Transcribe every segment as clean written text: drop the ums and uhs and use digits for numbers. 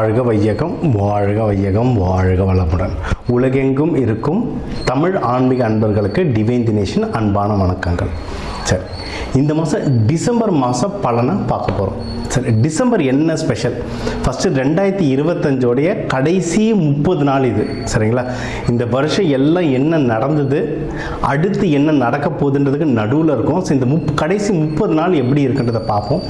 வாழ்க வையகம், வாழ்க வையகம், வாழ்க வளமுடன். உலகெங்கும் இருக்கும் தமிழ் ஆன்மீக அன்பர்களுக்கு டிவைன் தினேஷன் அன்பான வணக்கங்கள். சரி, இந்த மாதம் டிசம்பர் மாதம் பலனை பார்க்க போகிறோம். சரி, டிசம்பர் என்ன ஸ்பெஷல்? ஃபஸ்ட்டு 2025 கடைசி 30 நாள் இது. சரிங்களா? இந்த வருஷம் எல்லாம் என்ன நடந்தது, அடுத்து என்ன நடக்க போகுதுன்றதுக்கு நடுவில் இருக்கும். ஸோ இந்த கடைசி 30 நாள் எப்படி இருக்குன்றதை பார்ப்போம்.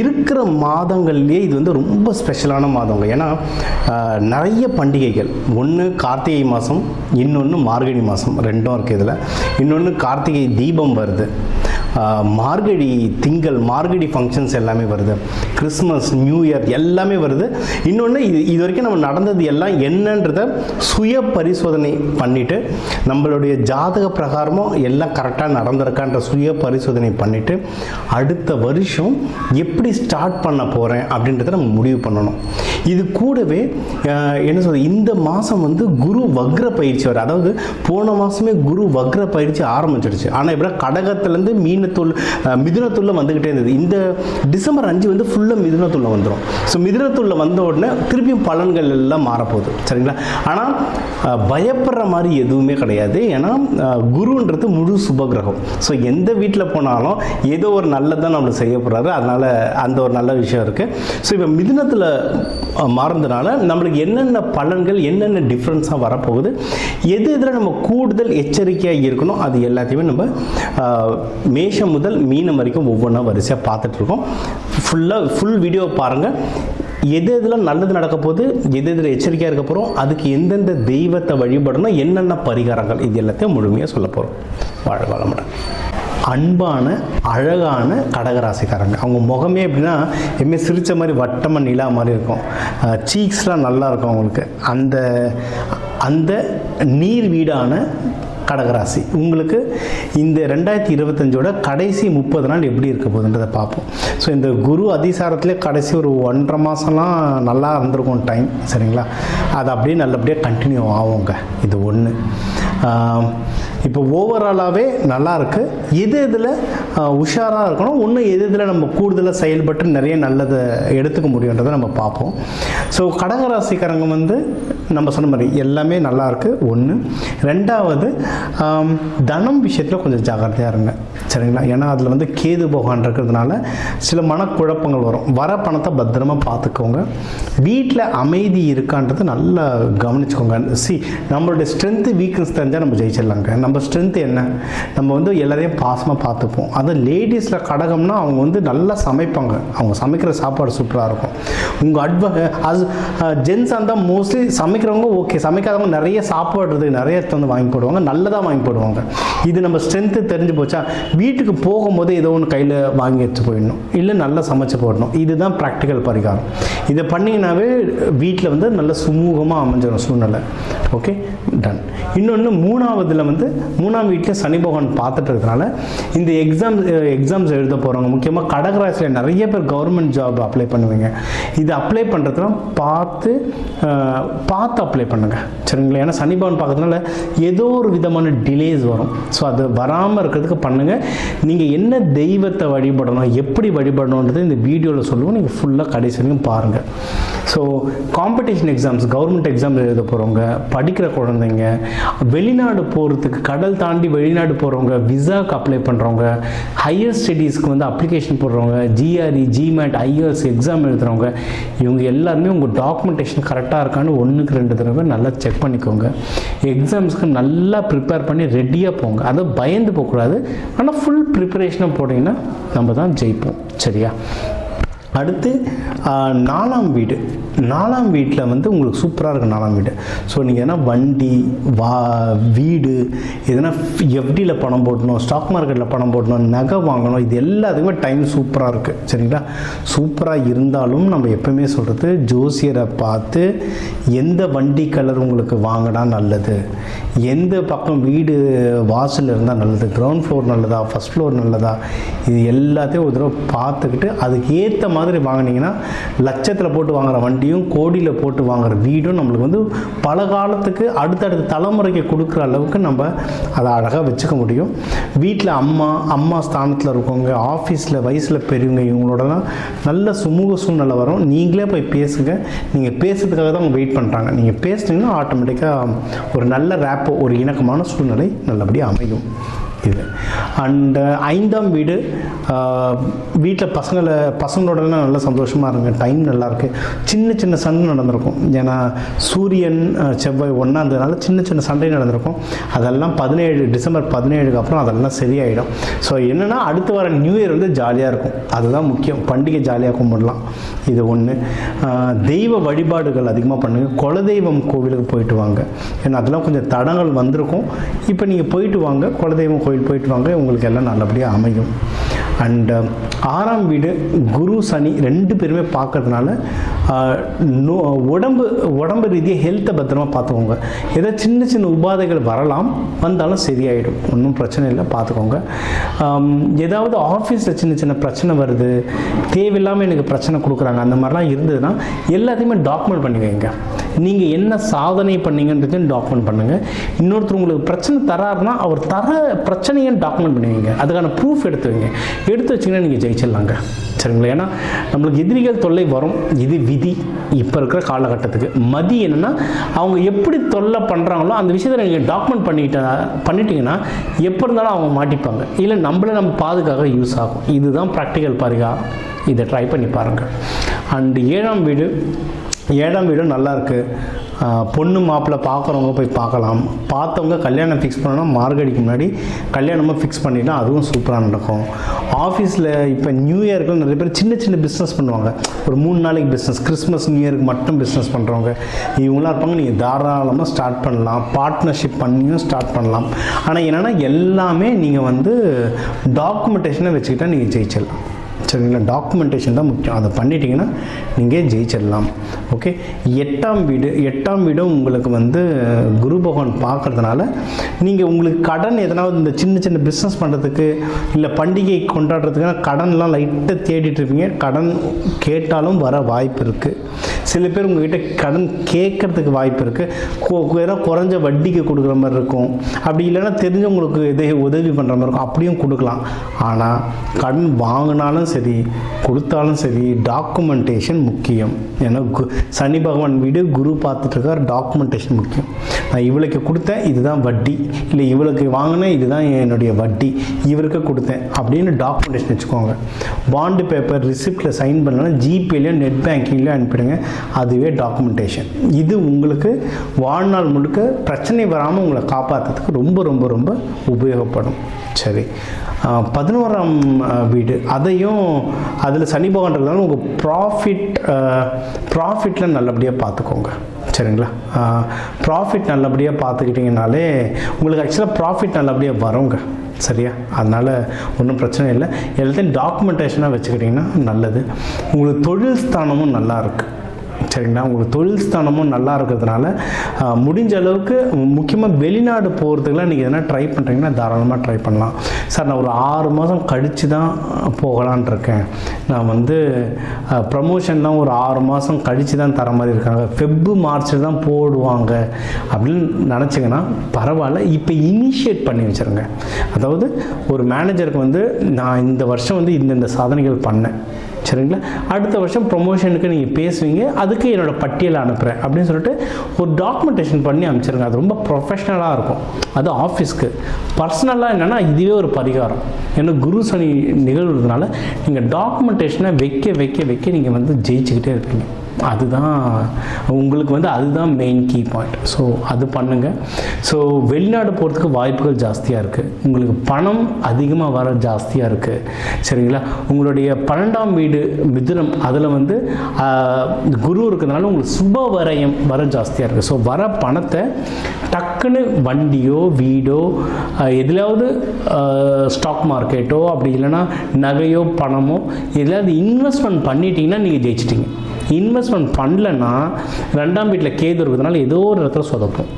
இருக்கிற மாதங்கள்லேயே இது வந்து ரொம்ப ஸ்பெஷலான மாதங்க. ஏன்னா நிறைய பண்டிகைகள், ஒன்று கார்த்திகை மாதம், இன்னொன்று மார்கழி மாதம், ரெண்டும் இருக்குது இதில். இன்னொன்று கார்த்திகை தீபம் வருது, மார்கழி திங்கள், மார்கழி ஃபங்க்ஷன்ஸ் எல்லாமே வருது, கிறிஸ்மஸ், நியூ இயர் எல்லாமே வருது. இன்னொன்று இது வரைக்கும் நம்ம நடந்தது எல்லாம் என்னன்றதை சுய பரிசோதனை பண்ணிவிட்டு, நம்மளுடைய ஜாதக பிரகாரமும் எல்லாம் கரெக்டாக நடந்திருக்கான்ற சுய பரிசோதனை பண்ணிவிட்டு, அடுத்த வருஷம் எப்படி ஸ்டார்ட் பண்ண போகிறேன் அப்படின்றத நம்ம முடிவு பண்ணணும். இது கூடவே என்ன சொல்றது, இந்த மாதம் வந்து குரு வக்ர பயிற்சி வரும். அதாவது போன மாதமே குரு வக்ர பயிற்சி ஆரம்பிச்சிடுச்சு. ஆனால் இப்போ கடகத்துலேருந்து மிதுனத்துள்ள வந்துக்கிட்டே இருந்தது. இந்த டிசம்பர் 5 வந்து ஃபுல்லாக மிதுனத்துள்ள வந்துடும். ஸோ மிதுனத்துள்ள வந்த உடனே திருப்பியும் பலன்கள் எல்லாம் மாறப்போகுது. சரிங்களா? ஆனால் பயப்படுற மாதிரி எதுவுமே கிடையாது. ஏன்னா குருன்றது முழு சுபகிரகம். ஸோ எந்த வீட்டில் போனாலும் ஏதோ ஒரு நல்லதான் நம்மளுக்கு செய்ய போகிறாரு. அதனால் அந்த ஒரு நல்ல விஷயம் இருக்குது. ஸோ இப்போ மிதுனத்தில் மாறுறதுனால நம்மளுக்கு என்னென்ன பலன்கள், என்னென்ன டிஃப்ரென்ஸாக வரப்போகுது, எதில் நம்ம கூடுதல் எச்சரிக்கையாக இருக்கணும், அது எல்லாத்தையுமே நம்ம மேஷம் முதல் மீனம் வரைக்கும் ஒவ்வொன்றா வரிசையாக பார்த்துட்ருக்கோம். ஃபுல் வீடியோ பாருங்கள். எதில் நல்லது நடக்க போகுது, எதில் எச்சரிக்கையாக இருக்க போகிறோம், அதுக்கு எந்தெந்த தெய்வத்தை வழிபடணும், என்னென்ன பரிகாரங்கள், இது எல்லாத்தையும் முழுமையாக சொல்ல போகிறோம். வாழ்க வளமுடன். அன்பான அழகான கடகராசிக்காரங்க, அவங்க முகமே எப்படின்னா எப்பவுமே சிரித்த மாதிரி வட்டமாக நிலா மாதிரி இருக்கும். சீக்ஸ்லாம் நல்லா இருக்கும் அவங்களுக்கு. அந்த நீர் வீடான கடகராசி உங்களுக்கு இந்த 2025 கடைசி 30 நாள் எப்படி இருக்க போகுதுன்றதை பார்ப்போம். ஸோ இந்த குரு அதிசாரத்திலே கடைசி ஒரு 1.5 மாதம்லாம் நல்லா இருந்திருக்கும் டைம். சரிங்களா? அது அப்படியே நல்லபடியாக கண்டினியூ ஆகுங்க. இது ஒன்று. இப்போ ஓவராலாகவே நல்லா இருக்குது. எதில் உஷாராக இருக்கணும், இன்னும் எதில் நம்ம கூடுதலாக செயல்பட்டு நிறைய நல்லதை எடுத்துக்க முடியுன்றதை நம்ம பார்ப்போம். ஸோ கடகராசிக்காரங்க வந்து நம்ம சொன்ன மாதிரி எல்லாமே நல்லா இருக்குது. ஒன்று. ரெண்டாவது, தனம் விஷயத்தில் கொஞ்சம் ஜாக்கிரதையாக இருங்க. சரிங்களா? ஏன்னா அதில் வந்து கேது பகவான் இருக்கிறதுனால சில மனக்குழப்பங்கள் வரும். வர பணத்தை பத்திரமா பார்த்துக்கோங்க. வீட்டில் அமைதி இருக்கான்றது நல்லா கவனிச்சுக்கோங்க. நம்மளுடைய ஸ்ட்ரென்த்து வீக்னஸ் தெரிஞ்சால் நம்ம ஜெயிச்சிடலாங்க. நம்ம ஸ்ட்ரென்த் என்ன, நம்ம வந்து எல்லாரையும் பாசமாக பார்த்துப்போம். அது லேடிஸில் கடகம்னா அவங்க வந்து நல்லா சமைப்பாங்க. அவங்க சமைக்கிற சாப்பாடு சூப்பராக இருக்கும். உங்கள் ஜென்ஸாக இருந்தால் மோஸ்ட்லி சமைக்கிறவங்க ஓகே, சமைக்காதவங்க நிறைய சாப்பாடுறதுக்கு நிறைய வந்து வாங்கி போடுவாங்க, நல்லதாக வாங்கி போடுவாங்க. இது நம்ம ஸ்ட்ரென்த்து தெரிஞ்சு போச்சா, வீட்டுக்கு போகும்போது ஏதோ ஒன்று கையில் வாங்கி வச்சு போயிடணும், இல்லை நல்லா சமைச்சு போடணும். இதுதான் ப்ராக்டிக்கல் பரிகாரம். இதை பண்ணிங்கனாவே வீட்டில் வந்து நல்ல சுமூகமாக அமைஞ்சிடும் சூழ்நிலை. Okay, done. இன்னொன்று, மூணாவதுல வந்து மூணாம் வீட்டில் சனி பகவான் பார்த்துட்டு இருக்கிறதுனால இந்த எக்ஸாம்ஸ் எழுத போகிறவங்க, முக்கியமாக கடகராசியில் நிறைய பேர் கவர்மெண்ட் ஜாப் அப்ளை பண்ணுவீங்க. இது அப்ளை பண்ணுறதுலாம் பார்த்து அப்ளை பண்ணுங்க. சரிங்களா? ஏன்னா சனி பகவான் பார்க்கறதுனால ஏதோ ஒரு விதமான டிலேஸ் வரும். ஸோ அது வராமல் இருக்கிறதுக்கு பண்ணுங்கள். நீங்கள் என்ன தெய்வத்தை வழிபடணும், எப்படி வழிபடணுன்றது இந்த வீடியோவில் சொல்லுவோம். நீங்கள் ஃபுல்லாக கடைசி வரைக்கும் பாருங்கள். So competition exams, government exam எழுத போகிறவங்க, படிக்கிற குழந்தைங்க, வெளிநாடு போகிறதுக்கு, கடல் தாண்டி வெளிநாடு போகிறவங்க, விசாவுக்கு அப்ளை பண்ணுறவங்க, ஹையர் ஸ்டடீஸ்க்கு வந்து அப்ளிகேஷன் போடுறவங்க, ஜிஆர்இ, ஜிமேட், ஐஎல்ஸ் எக்ஸாம் எழுதுகிறவங்க, இவங்க எல்லாருமே உங்கள் டாக்குமெண்டேஷன் கரெக்டாக இருக்கான்னு 1க்கு 2 தடவை நல்லா செக் பண்ணிக்கோங்க. எக்ஸாம்ஸ்க்கு நல்லா ப்ரிப்பேர் பண்ணி ரெடியாக போங்க. அதை பயந்து போகக்கூடாது. ஆனால் ஃபுல் ப்ரிப்பரேஷனாக போட்டிங்கன்னா நம்ம தான் ஜெயிப்போம். சரியா? அடுத்து 4ஆம் வீடு. 4ஆம் வீட்டில் வந்து உங்களுக்கு சூப்பராக இருக்கும் 4ஆம் வீடு. ஸோ நீங்கள் எதனா வண்டி, வீடு, எதனா எஃப்டியில் பணம் போடணும், ஸ்டாக் மார்க்கெட்டில் பணம் போடணும், நகை வாங்கணும், இது எல்லாத்துக்குமே டைம் சூப்பராக இருக்குது. சரிங்களா? சூப்பராக இருந்தாலும் நம்ம எப்பவுமே சொல்கிறது, ஜோசியரை பார்த்து எந்த வண்டி கலர் உங்களுக்கு வாங்கினா நல்லது, எந்த பக்கம் வீடு வாசல் இருந்தால் நல்லது, கிரவுண்ட் ஃப்ளோர் நல்லதா, ஃபஸ்ட் ஃப்ளோர் நல்லதா, இது எல்லாத்தையும் ஒரு தடவை பார்த்துக்கிட்டு அதுக்கு ஏற்ற மாதிரி மாதிரி வாங்கினீங்கன்னா லட்சத்தில் போட்டு வாங்குகிற வண்டியும் கோடியில் போட்டு வாங்குகிற வீடும் நம்மளுக்கு வந்து பல காலத்துக்கு அடுத்தடுத்த தலைமுறைக்கு கொடுக்குற அளவுக்கு நம்ம அதை அழகாக வச்சுக்க முடியும். வீட்டில் அம்மா ஸ்தானத்தில் இருக்கவங்க, ஆஃபீஸில் வயசில் பெரியவங்க, இவங்களோடலாம் நல்ல சுமூக சூழ்நிலை வரும். நீங்களே போய் பேசுங்க. நீங்கள் பேசுறதுக்காக தான் அவங்க வெயிட் பண்ணுறாங்க. நீங்கள் பேசுனீங்கன்னா ஆட்டோமேட்டிக்காக ஒரு நல்ல ரேப்போ, ஒரு இணக்கமான சூழ்நிலை நல்லபடியாக அமையும் இது. அண்ட் 5ஆம் வீடு, வீட்டில் பசங்களோடலாம் நல்லா சந்தோஷமாக இருங்க. டைம் நல்லாயிருக்கு. சின்ன சின்ன சண்டை நடந்திருக்கும். ஏன்னா சூரியன் செவ்வாய் ஒன்றாந்ததுனால சின்ன சின்ன சண்டை நடந்திருக்கும். அதெல்லாம் டிசம்பர் 17 அப்புறம் அதெல்லாம் சரியாயிடும். ஸோ என்னென்னா அடுத்து வர நியூ இயர் வந்து ஜாலியாக இருக்கும். அதுதான் முக்கியம். பண்டிகை ஜாலியாக கும்பிடலாம். இது ஒன்று. தெய்வ வழிபாடுகள் அதிகமாக பண்ணுங்கள். குலதெய்வம் கோவிலுக்கு போயிட்டு வாங்க. ஏன்னா அதெல்லாம் கொஞ்சம் தடங்கள் வந்திருக்கும். இப்போ நீங்கள் போயிட்டு வாங்க, குலதெய்வம் கோயில் போயிட்டு வாங்க, உங்களுக்கு எல்லாம் நல்லபடியாக அமையும். அண்டு 6ஆம் வீடு குரு சனி 2 பேருமே பார்க்கறதுனால உடம்பு ரீதியாக ஹெல்த்தை பத்திரமா பார்த்துக்கோங்க. ஏதோ சின்ன சின்ன உபாதைகள் வரலாம், வந்தாலும் சரியாயிடும். ஒன்றும் பிரச்சனை இல்லை, பார்த்துக்கோங்க. ஏதாவது ஆஃபீஸில் சின்ன சின்ன பிரச்சனை வருது, தேவையில்லாமல் எனக்கு பிரச்சனை கொடுக்குறாங்க, அந்த மாதிரிலாம் இருந்ததுன்னா எல்லாத்தையுமே டாக்குமெண்ட் பண்ணி வைங்க. நீங்கள் என்ன சாதனை பண்ணீங்கன்றதையும் டாக்குமெண்ட் பண்ணுங்கள். இன்னொருத்தர் உங்களுக்கு பிரச்சனை தராருன்னா அவர் தர பிரச்சனையை டாக்குமெண்ட் பண்ணுவீங்க. அதுக்கான ப்ரூஃப் எடுத்து வைங்க. எடுத்து வச்சிங்கன்னா நீங்கள் ஜெயிச்சிடலாங்க. சரிங்களா? ஏன்னா நம்மளுக்கு எதிரிகள் தொல்லை வரும். இது விதி. இப்போ இருக்கிற காலகட்டத்துக்கு மதி என்னென்னா, அவங்க எப்படி தொல்லை பண்ணுறாங்களோ அந்த விஷயத்தை நீங்கள் டாக்குமெண்ட் பண்ணிட்டீங்கன்னா எப்போ இருந்தாலும் அவங்க மாட்டிப்பாங்க. இல்லை நம்ம பாதுகாக்க யூஸ் ஆகும். இதுதான் ப்ராக்டிக்கல் பரிகாரம். இதை ட்ரை பண்ணி பாருங்கள். அண்டு 7ஆம் வீடும் நல்லாயிருக்கு. பொண்ணு மாப்பிள்ளை பார்க்குறவங்க போய் பார்க்கலாம். பார்த்தவங்க கல்யாணம் ஃபிக்ஸ் பண்ணோன்னா மார்கழிக்கு முன்னாடி கல்யாணமாக ஃபிக்ஸ் பண்ணிட்டா அதுவும் சூப்பராக நடக்கும். ஆஃபீஸில் இப்போ நியூ இயருக்கு நிறைய பேர் சின்ன சின்ன பிஸ்னஸ் பண்ணுவாங்க. ஒரு 3 நாளைக்கு பிஸ்னஸ், கிறிஸ்மஸ் நியூ இயருக்கு மட்டும் பிஸ்னஸ் பண்ணுறவங்க இவங்களாம் இருப்பாங்க. நீங்கள் தாராளமாக ஸ்டார்ட் பண்ணலாம். பார்ட்னர்ஷிப் பண்ணியும் ஸ்டார்ட் பண்ணலாம். ஆனால் என்னென்னா எல்லாமே நீங்கள் வந்து டாக்குமெண்டேஷனை வச்சுக்கிட்டால் நீங்கள் ஜெயிச்சிடலாம். சரிங்களா? டாக்குமெண்டேஷன் தான் முக்கியம். அதை பண்ணிட்டீங்கன்னா நீங்கள் ஜெயிச்சிடலாம். ஓகே. 8ஆம் வீடும் உங்களுக்கு வந்து குரு பகவான் பார்க்கறதுனால நீங்கள் உங்களுக்கு கடன் எதனாவது இந்த சின்ன சின்ன பிஸ்னஸ் பண்ணுறதுக்கு இல்லை பண்டிகை கொண்டாடுறதுக்குன்னா கடன்லாம் லைட்டாக தேடிட்டு இருப்பீங்க. கடன் கேட்டாலும் வர வாய்ப்பு இருக்குது. சில பேர் உங்கள்கிட்ட கடன் கேட்கறதுக்கு வாய்ப்பு இருக்குது. ஏதோ குறைஞ்ச வட்டிக்கு கொடுக்குற மாதிரி இருக்கும். அப்படி இல்லைன்னா தெரிஞ்சவங்களுக்கு எதை உதவி பண்ணுற மாதிரி இருக்கும். அப்படியும் கொடுக்கலாம். ஆனால் கடன் வாங்கினாலும் சரி கொடுத்தாலும் சரி டாக்குமெண்டேஷன் முக்கியம். ஏன்னா சனி பகவான் வீடு குரு பார்த்துட்டு இருக்கார். டாக்குமெண்டேஷன் முக்கியம். நான் இவளுக்கு கொடுத்தேன், இதுதான் வட்டி. இல்லை இவளுக்கு வாங்கினேன், இதுதான் என்னுடைய வட்டி. இவருக்கு கொடுத்தேன் அப்படின்னு டாக்குமெண்டேஷன் வச்சுக்கோங்க. பாண்டு பேப்பர் ரிசிப்டில் சைன் பண்ணலாம். ஜிபேலையும் நெட் பேங்கிங்லேயும் அனுப்பிடுங்க. அதுவே டாக்குமெண்டேஷன். இது உங்களுக்கு வாழ்நாள் முழுக்க பிரச்சனை வராமல் உங்களை காப்பாற்றுறதுக்கு ரொம்ப ரொம்ப ரொம்ப உபயோகப்படும். சரி. 11ஆம் வீடு, அதில் சனி பகவான் இருக்கிறதால உங்கள் ப்ராஃபிட்டில் நல்லபடியாக பார்த்துக்கோங்க. சரிங்களா? ப்ராஃபிட் நல்லபடியாக பார்த்துக்கிட்டிங்கனாலே உங்களுக்கு ஆக்சுவலாக ப்ராஃபிட் நல்லபடியாக வருங்க. சரியா? அதனால் ஒன்றும் பிரச்சனை இல்லை. எல்லாத்தையும் டாக்குமெண்டேஷனாக வச்சுக்கிட்டிங்கன்னா நல்லது. உங்களுக்கு தொழில் ஸ்தானமும் நல்லா இருக்குது. சரிங்களா? உங்களுக்கு தொழில் ஸ்தானமும் நல்லா இருக்கிறதுனால முடிஞ்ச அளவுக்கு முக்கியமாக வெளிநாடு போகிறதுக்குலாம் நீங்கள் எதனா ட்ரை பண்ணுறீங்கன்னா தாராளமாக ட்ரை பண்ணலாம். சார் நான் ஒரு 6 மாதம் கழித்து தான் போகலான் இருக்கேன், நான் வந்து ப்ரமோஷன்லாம் ஒரு 6 மாதம் கழித்து தான் தர மாதிரி இருக்காங்க, மார்ச் தான் போடுவாங்க அப்படின்னு நினச்சிங்கன்னா பரவாயில்ல. இப்போ இனிஷியேட் பண்ணி வச்சுருங்க. அதாவது ஒரு மேனேஜருக்கு வந்து நான் இந்த வருஷம் வந்து இந்த சாதனைகள் பண்ணேன், சரிங்களா, அடுத்த வருஷம் ப்ரொமோஷனுக்கு நீங்கள் பேசுவீங்க, அதுக்கு என்னோடய பட்டியலை அனுப்புகிறேன் அப்படின்னு சொல்லிட்டு ஒரு டாக்குமெண்டேஷன் பண்ணி அனுப்பிச்சிருங்க. அது ரொம்ப ப்ரொஃபஷ்னலாக இருக்கும். அது ஆஃபீஸ்க்கு. பர்சனலாக என்னென்னா இதுவே ஒரு பரிகாரம். ஏன்னா குரு சனி நிகழ்வுறதுனால நீங்கள் டாக்குமெண்டேஷனை வைக்க நீங்கள் வந்து ஜெயிச்சுக்கிட்டே இருப்பீங்க. அதுதான் உங்களுக்கு வந்து அதுதான் மெயின் கீ பாயிண்ட். ஸோ அது பண்ணுங்கள். ஸோ வெளிநாடு போகிறதுக்கு வாய்ப்புகள் ஜாஸ்தியாக இருக்குது. உங்களுக்கு பணம் அதிகமாக வர ஜாஸ்தியாக இருக்குது. சரிங்களா? உங்களுடைய 12ஆம் வீடு மிதுனம், அதில் வந்து குரு இருக்கிறதுனால உங்களுக்கு சுப வரையம் வர ஜாஸ்தியாக இருக்குது. ஸோ வர பணத்தை டக்குன்னு வண்டியோ வீடோ எதுலையாவது ஸ்டாக் மார்க்கெட்டோ அப்படி இல்லைன்னா நகையோ பணமோ எதுலையாவது இன்வெஸ்ட்மெண்ட் பண்ணிட்டீங்கன்னா நீங்கள் ஜெயிச்சிட்டிங்க. இன்வெஸ்ட்மெண்ட் பண்ணலன்னா 2ஆம் வீட்டில் கேது இருக்கிறதுனால ஏதோ ஒரு இடத்துல சொதப்போம்.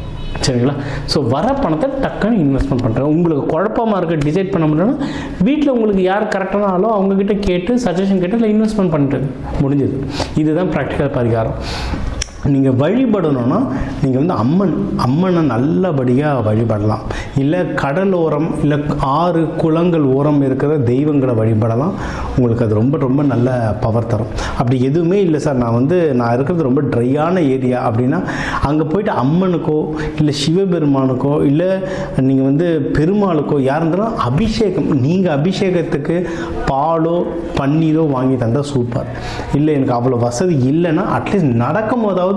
சரிங்களா? ஸோ வர பணத்தை டக்குன்னு இன்வெஸ்ட்மெண்ட் பண்ணுறேன். உங்களுக்கு குழப்பமாக இருக்க டிசைட் பண்ண முடியும்னா வீட்டில் உங்களுக்கு யார் கரெக்டான ஆளோ அவங்கக்கிட்ட கேட்டு சஜஷன் கேட்டு இல்லை இன்வெஸ்ட்மெண்ட் பண்ணுறது முடிஞ்சது. இதுதான் ப்ராக்டிக்கல் பரிகாரம். நீங்கள் வழிபடணும்னா நீங்கள் வந்து அம்மனை நல்லபடியாக வழிபடலாம். இல்லை கடலோரம் இல்லை ஆறு குளங்கள் ஓரம் இருக்கிற தெய்வங்களை வழிபடலாம். உங்களுக்கு அது ரொம்ப ரொம்ப நல்ல பவர் தரும். அப்படி எதுவுமே இல்லை சார், நான் இருக்கிறது ரொம்ப ட்ரையான ஏரியா அப்படின்னா அங்கே போயிட்டு அம்மனுக்கோ இல்லை சிவபெருமானுக்கோ இல்லை நீங்கள் வந்து பெருமாளுக்கோ யார் இருந்தாலும் அபிஷேகம், நீங்கள் அபிஷேகத்துக்கு பாலோ பன்னீரோ வாங்கி தந்தால் சூப்பர். இல்லை எனக்கு அவ்வளோ வசதி இல்லைன்னா அட்லீஸ்ட் நடக்கும் போதாவது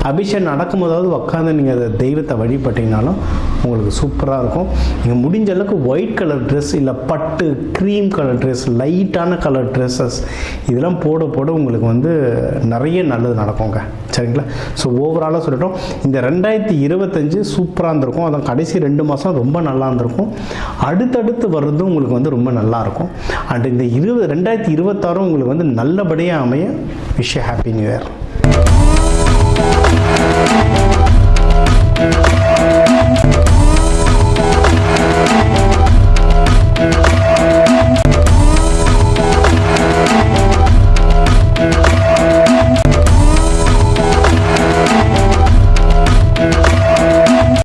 அபிஷேகம் நடக்கும் போதாவது உட்காந்து நீங்கள் அதை தெய்வத்தை வழிபட்டிங்கனாலும் உங்களுக்கு சூப்பராக இருக்கும். நீங்கள் முடிஞ்ச அளவுக்கு ஒயிட் கலர் ட்ரெஸ் இல்லை பட்டு க்ரீம் கலர் ட்ரெஸ் லைட்டான கலர் ட்ரெஸ்ஸஸ் இதெல்லாம் போட போட உங்களுக்கு வந்து நிறைய நல்லது நடக்குங்க. சரிங்களா? ஸோ ஓவராலாக சொல்லிட்டோம், இந்த 2025 சூப்பராக இருந்திருக்கும். அதான் கடைசி 2 மாதம் ரொம்ப நல்லா இருந்திருக்கும். அடுத்தடுத்து வர்றதும் உங்களுக்கு வந்து ரொம்ப நல்லாயிருக்கும். அண்ட் இந்த 2026 உங்களுக்கு வந்து நல்லபடியாக அமைய. Wish you happy new year.